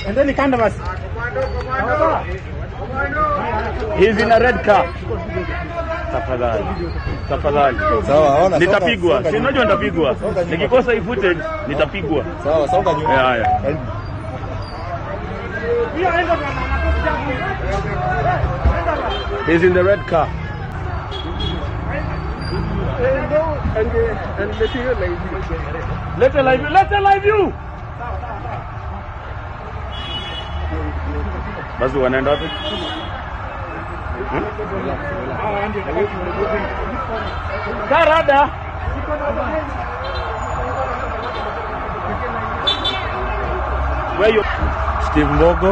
And then he can't have us. He's in a red car. Tafadhali. Tafadhali. Sawa, ona. Nitapigwa. Si unajua nitapigwa. Nikikosa hii footage nitapigwa. Sawa, songa nyuma. Haya. He's in the red car. And Let her live you. Basi wanaenda wapi? Karada. Where you? Steve Mbogo.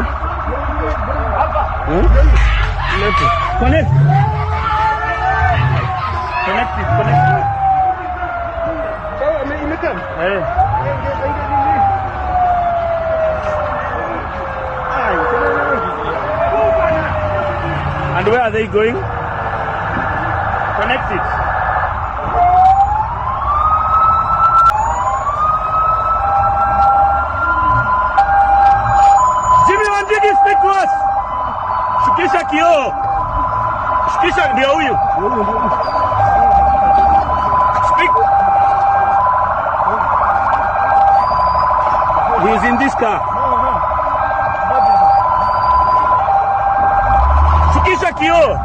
Connect. Connect it. Hey. And where are they going? Connect it. Jimi Wanjigi, speak to us. Shukisha kioo. Shukisha ndio huyu. Speak. He is in this car. Shukisha kioo.